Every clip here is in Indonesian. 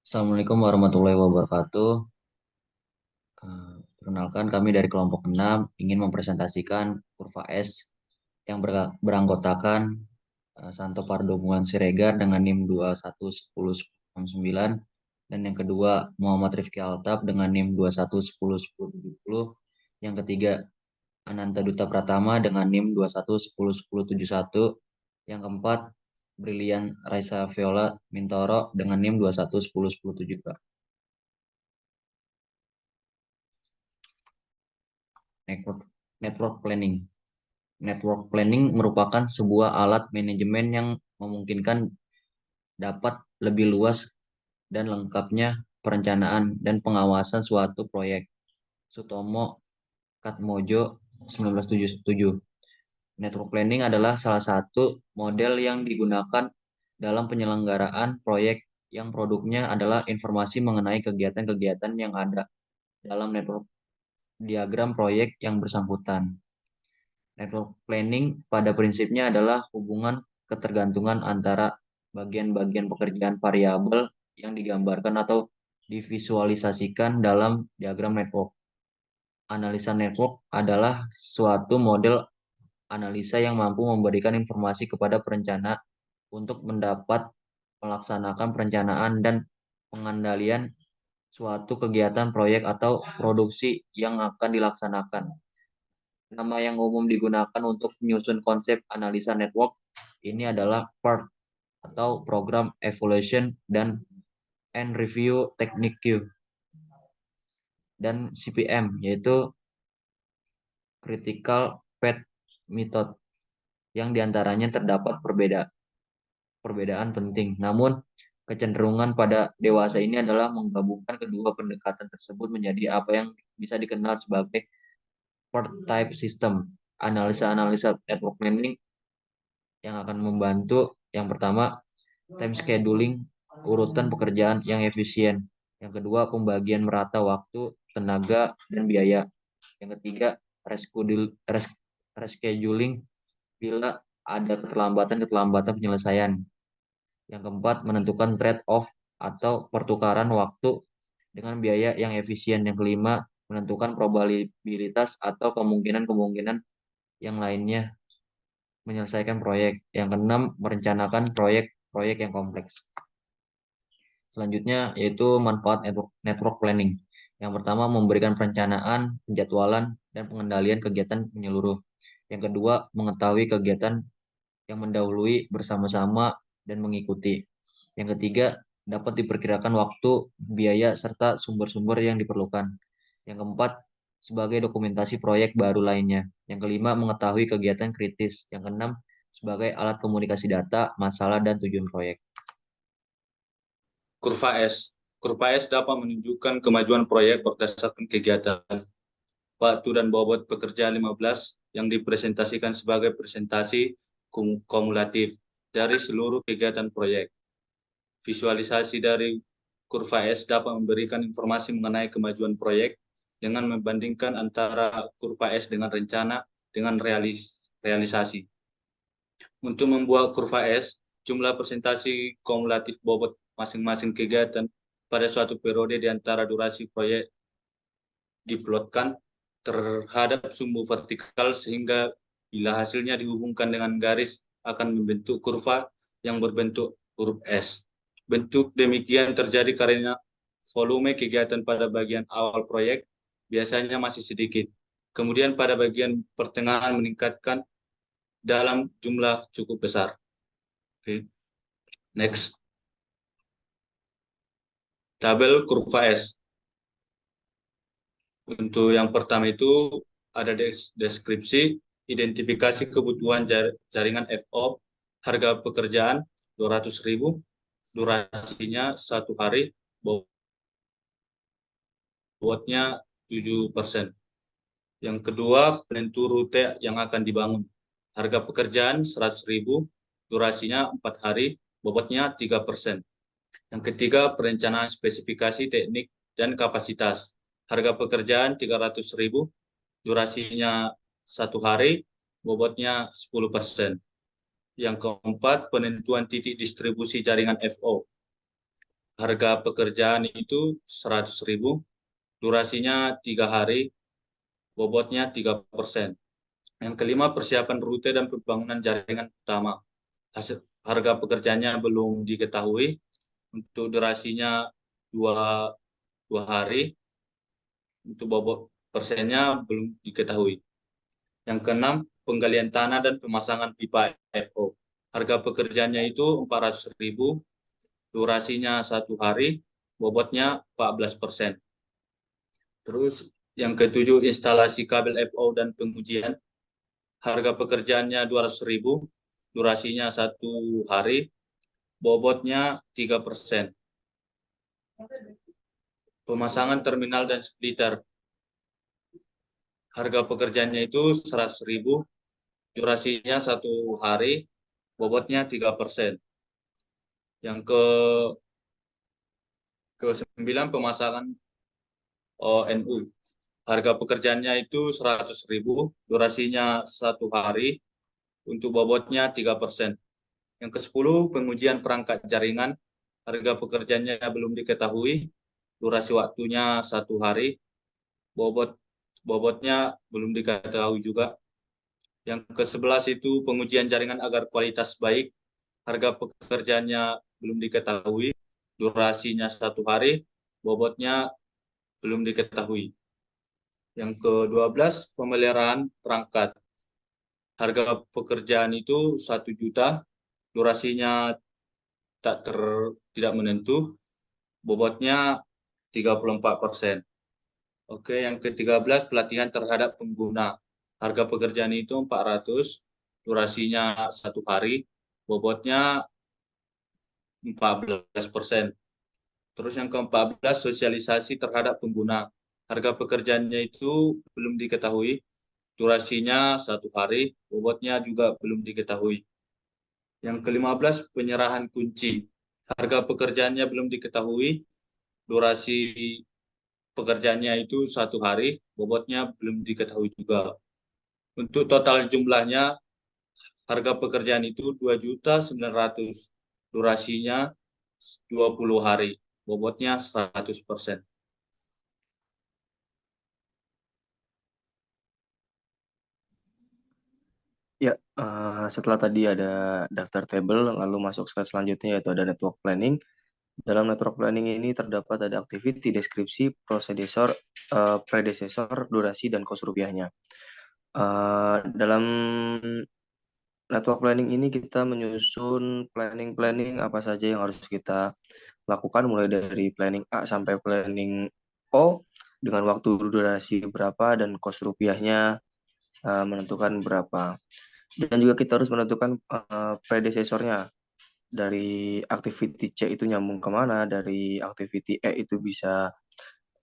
Assalamualaikum warahmatullahi wabarakatuh. Perkenalkan kami dari kelompok 6 ingin mempresentasikan kurva S yang beranggotakan Santo Pardomuan Siregar dengan NIM 21101069 dan yang kedua Muhammad Rifki Altab dengan NIM 21101070. Yang ketiga Ananta Duta Pratama dengan NIM 21101071. Yang keempat Brilian Raisa Viola Mintoro dengan NIM 21101070. Network Network Planning. Network planning merupakan sebuah alat manajemen yang memungkinkan dapat lebih luas dan lengkapnya perencanaan dan pengawasan suatu proyek. Sutomo Katmojo 1977. Network planning adalah salah satu model yang digunakan dalam penyelenggaraan proyek yang produknya adalah informasi mengenai kegiatan-kegiatan yang ada dalam network diagram proyek yang bersangkutan. Network planning pada prinsipnya adalah hubungan ketergantungan antara bagian-bagian pekerjaan variabel yang digambarkan atau divisualisasikan dalam diagram network. Analisa network adalah suatu model analisa yang mampu memberikan informasi kepada perencana untuk mendapat melaksanakan perencanaan dan pengendalian suatu kegiatan proyek atau produksi yang akan dilaksanakan. Nama yang umum digunakan untuk menyusun konsep analisa network ini adalah PERT atau Program Evaluation dan and Review Technique dan CPM yaitu Critical Path Method yang diantaranya terdapat perbedaan penting. Namun kecenderungan pada dewasa ini adalah menggabungkan kedua pendekatan tersebut menjadi apa yang bisa dikenal sebagai PERT type system. Analisa-analisa network planning yang akan membantu yang pertama time scheduling, urutan pekerjaan yang efisien. Yang kedua, pembagian merata waktu, tenaga, dan biaya. Yang ketiga, rescheduling bila ada keterlambatan penyelesaian. Yang keempat, menentukan trade-off atau pertukaran waktu dengan biaya yang efisien. Yang kelima, menentukan probabilitas atau kemungkinan-kemungkinan yang lainnya menyelesaikan proyek. Yang keenam, merencanakan proyek-proyek yang kompleks. Selanjutnya yaitu manfaat network planning. Yang pertama, memberikan perencanaan, penjadwalan, dan pengendalian kegiatan menyeluruh. Yang kedua, mengetahui kegiatan yang mendahului bersama-sama dan mengikuti. Yang ketiga, dapat diperkirakan waktu, biaya, serta sumber-sumber yang diperlukan. Yang keempat, sebagai dokumentasi proyek baru lainnya. Yang kelima, mengetahui kegiatan kritis. Yang keenam, sebagai alat komunikasi data, masalah, dan tujuan proyek. Kurva S. Kurva S dapat menunjukkan kemajuan proyek berdasarkan kegiatan, waktu, dan bobot pekerjaan 15 yang dipresentasikan sebagai presentasi kumulatif dari seluruh kegiatan proyek. Visualisasi dari kurva S dapat memberikan informasi mengenai kemajuan proyek dengan membandingkan antara kurva S dengan rencana dengan realisasi. Untuk membuat kurva S, jumlah presentasi kumulatif bobot masing-masing kegiatan pada suatu periode di antara durasi proyek diplotkan terhadap sumbu vertikal sehingga bila hasilnya dihubungkan dengan garis akan membentuk kurva yang berbentuk huruf S. Bentuk demikian terjadi karena volume kegiatan pada bagian awal proyek biasanya masih sedikit. Kemudian pada bagian pertengahan meningkatkan dalam jumlah cukup besar. Oke. Next. Tabel kurva S. Untuk yang pertama itu ada deskripsi, identifikasi kebutuhan jaringan FO, harga pekerjaan 200.000, durasinya 1 hari, bobotnya 7%. Yang kedua, penentu rute yang akan dibangun. Harga pekerjaan 100.000, durasinya 4 hari, bobotnya 3%. Yang ketiga, perencanaan spesifikasi teknik dan kapasitas. Harga pekerjaan 300.000, durasinya 1 hari, bobotnya 10%. Yang keempat, penentuan titik distribusi jaringan FO. harga pekerjaan itu 100.000, durasinya 3 hari, bobotnya 3%. Yang kelima, persiapan rute dan pembangunan jaringan utama. Hasil, harga pekerjaannya belum diketahui, untuk durasinya dua, 2 hari, untuk bobot persennya belum diketahui. Yang keenam, penggalian tanah dan pemasangan pipa FO. Harga pekerjaannya itu 400.000, durasinya 1 hari, bobotnya 14%. Terus yang ketujuh, instalasi kabel FO dan pengujian. Harga pekerjaannya 200.000, durasinya 1 hari, bobotnya 3%. Pemasangan terminal dan splitter. Harga pekerjaannya itu 100.000, durasinya 1 hari, bobotnya 3%. Yang ke-9, pemasangan ONU. Harga pekerjaannya itu 100.000, durasinya 1 hari, untuk bobotnya 3%. Yang ke-10, pengujian perangkat jaringan. Harga pekerjaannya belum diketahui, durasi waktunya 1 hari, bobotnya belum diketahui juga. Yang ke-11 itu pengujian jaringan agar kualitas baik. Harga pekerjaannya belum diketahui, durasinya 1 hari, bobotnya belum diketahui. Yang ke-12, pemeliharaan perangkat. Harga pekerjaan itu 1 juta, durasinya tidak menentu, bobotnya 34%. Oke, yang ke-13, pelatihan terhadap pengguna. Harga pekerjaan itu 400, durasinya 1 hari, bobotnya 14%. Terus yang ke-14, sosialisasi terhadap pengguna. Harga pekerjaannya itu belum diketahui, durasinya 1 hari, bobotnya juga belum diketahui. Yang ke-15, penyerahan kunci. Harga pekerjaannya belum diketahui, durasi pekerjaannya itu 1 hari, bobotnya belum diketahui juga. Untuk total jumlahnya, harga pekerjaan itu 2.900.000, durasinya 20 hari, bobotnya 100%. Ya, setelah tadi ada daftar tabel, lalu masuk slide selanjutnya yaitu ada network planning. Dalam network planning ini terdapat ada activity, deskripsi, predecessor, durasi, dan kos rupiahnya. Dalam network planning ini kita menyusun planning apa saja yang harus kita lakukan mulai dari planning A sampai planning O dengan waktu durasi berapa dan kos rupiahnya menentukan berapa. Dan juga kita harus menentukan predecessornya. Dari activity C itu nyambung kemana, dari activity E itu bisa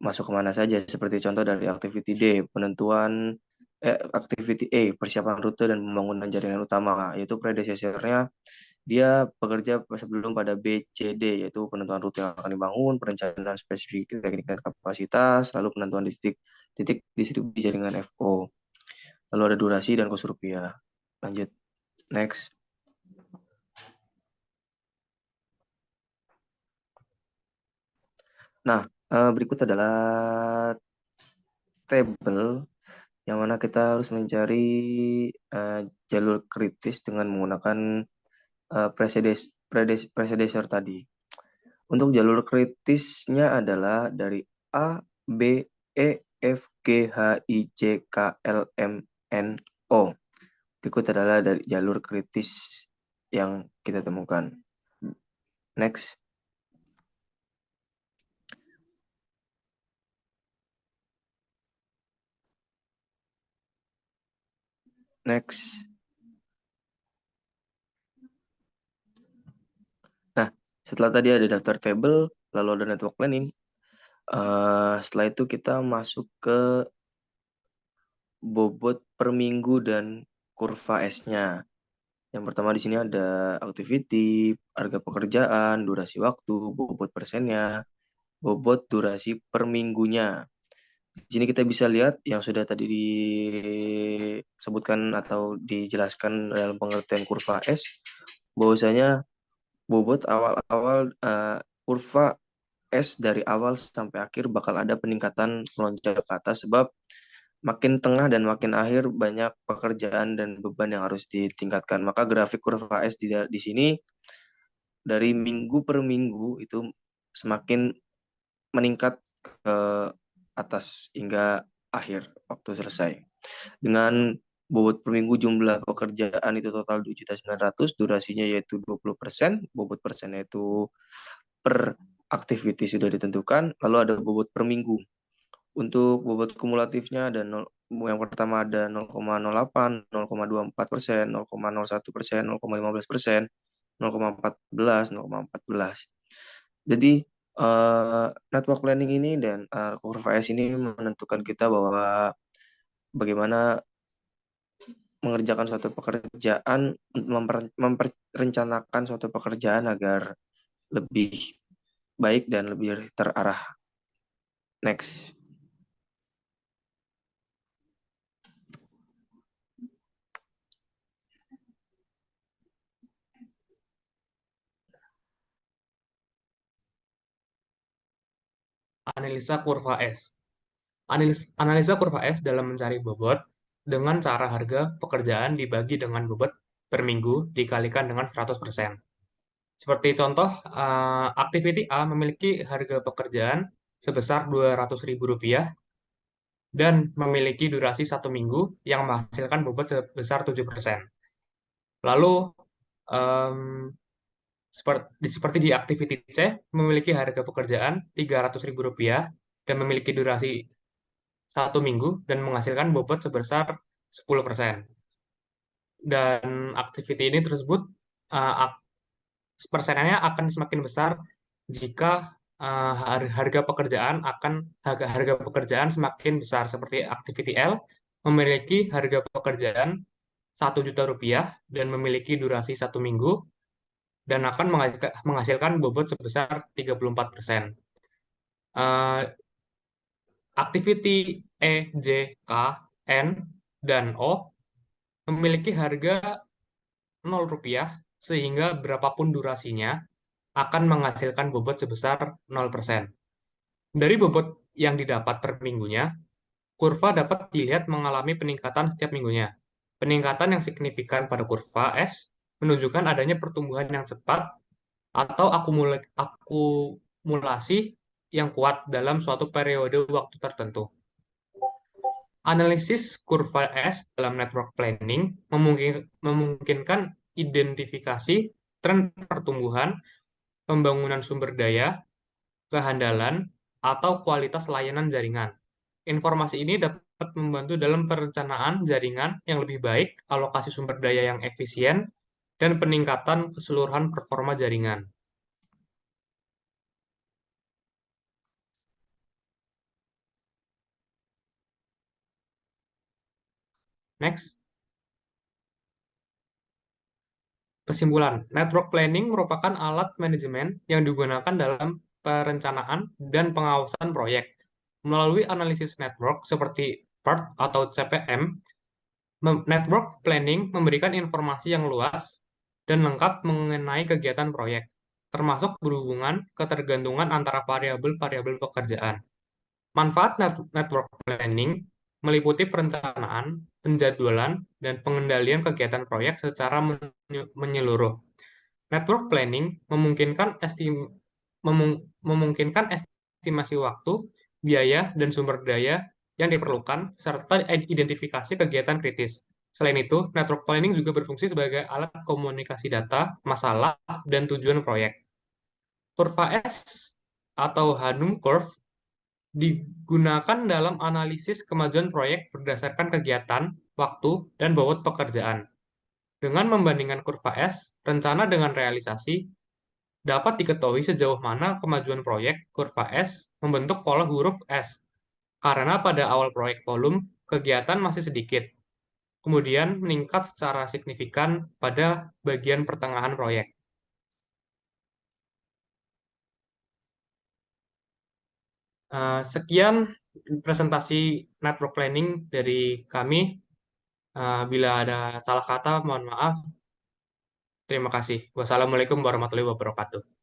masuk kemana saja. Seperti contoh dari activity D, activity E, persiapan rute dan pembangunan jaringan utama, yaitu predecessornya dia bekerja sebelum pada B, C, D, yaitu penentuan rute yang akan dibangun, perencanaan spesifik teknik dan kapasitas, lalu penentuan titik distribusi jaringan FO. Lalu ada durasi dan kos rupiah. Lanjut, next. Nah, berikut adalah tabel yang mana kita harus mencari jalur kritis dengan menggunakan predecessor tadi. Untuk jalur kritisnya adalah dari A, B, E, F, G, H, I, J, K, L, M, N, O. Berikut adalah dari jalur kritis yang kita temukan. Next. Next. Nah, setelah tadi ada daftar tabel, lalu ada network planning. Setelah itu kita masuk ke bobot per minggu dan kurva S-nya. Yang pertama di sini ada activity, harga pekerjaan, durasi waktu, bobot persennya, bobot durasi per minggunya. Di sini kita bisa lihat yang sudah tadi disebutkan atau dijelaskan dalam pengertian kurva S, bahwasanya bobot awal-awal kurva S dari awal sampai akhir bakal ada peningkatan melonjak ke atas, sebab makin tengah dan makin akhir banyak pekerjaan dan beban yang harus ditingkatkan. Maka grafik kurva S di sini dari minggu per minggu itu semakin meningkat ke atas hingga akhir waktu selesai. Dengan bobot per minggu jumlah pekerjaan itu total 2.900.000, durasinya yaitu 20%, bobot persennya itu per activity sudah ditentukan, lalu ada bobot per minggu. Untuk bobot kumulatifnya ada yang pertama ada 0,08, 0,24%, 0,01%, 0,15%, 0,14, 0,14. Jadi network planning ini dan kurva S ini menentukan kita bahwa bagaimana mengerjakan suatu pekerjaan, memperencanakan suatu pekerjaan agar lebih baik dan lebih terarah. Next. Analisa kurva S. Analisa kurva S dalam mencari bobot dengan cara harga pekerjaan dibagi dengan bobot per minggu dikalikan dengan 100%. Seperti contoh, activity A memiliki harga pekerjaan sebesar Rp200.000 dan memiliki durasi 1 minggu yang menghasilkan bobot sebesar 7%. Lalu, seperti di activity C, memiliki harga pekerjaan Rp300.000 dan memiliki durasi 1 minggu dan menghasilkan bobot sebesar 10%. Dan activity ini tersebut persenannya akan semakin besar jika harga pekerjaan semakin besar, seperti activity L memiliki harga pekerjaan Rp1.000.000 dan memiliki durasi 1 minggu dan akan menghasilkan bobot sebesar 34%. Activity E, J, K, N, dan O memiliki harga Rp0 sehingga berapapun durasinya akan menghasilkan bobot sebesar 0%. Dari bobot yang didapat per minggunya, kurva dapat dilihat mengalami peningkatan setiap minggunya. Peningkatan yang signifikan pada kurva S menunjukkan adanya pertumbuhan yang cepat atau akumulasi yang kuat dalam suatu periode waktu tertentu. Analisis kurva S dalam network planning memungkinkan identifikasi tren pertumbuhan, pembangunan sumber daya, kehandalan, atau kualitas layanan jaringan. Informasi ini dapat membantu dalam perencanaan jaringan yang lebih baik, alokasi sumber daya yang efisien, dan peningkatan keseluruhan performa jaringan. Next. Kesimpulan, network planning merupakan alat manajemen yang digunakan dalam perencanaan dan pengawasan proyek. Melalui analisis network seperti PERT atau CPM, network planning memberikan informasi yang luas dan lengkap mengenai kegiatan proyek, termasuk berhubungan ketergantungan antara variabel-variabel pekerjaan. Manfaat network planning meliputi perencanaan, penjadwalan, dan pengendalian kegiatan proyek secara menyeluruh. Network planning memungkinkan estimasi waktu, biaya, dan sumber daya yang diperlukan, serta identifikasi kegiatan kritis. Selain itu, network planning juga berfungsi sebagai alat komunikasi data, masalah, dan tujuan proyek. Kurva S atau Hanum Curve digunakan dalam analisis kemajuan proyek berdasarkan kegiatan, waktu, dan bobot pekerjaan. Dengan membandingkan kurva S, rencana dengan realisasi, dapat diketahui sejauh mana kemajuan proyek kurva S membentuk pola huruf S, karena pada awal proyek volume, kegiatan masih sedikit, kemudian meningkat secara signifikan pada bagian pertengahan proyek. Sekian presentasi network planning dari kami. Bila ada salah kata, mohon maaf. Terima kasih. Wassalamualaikum warahmatullahi wabarakatuh.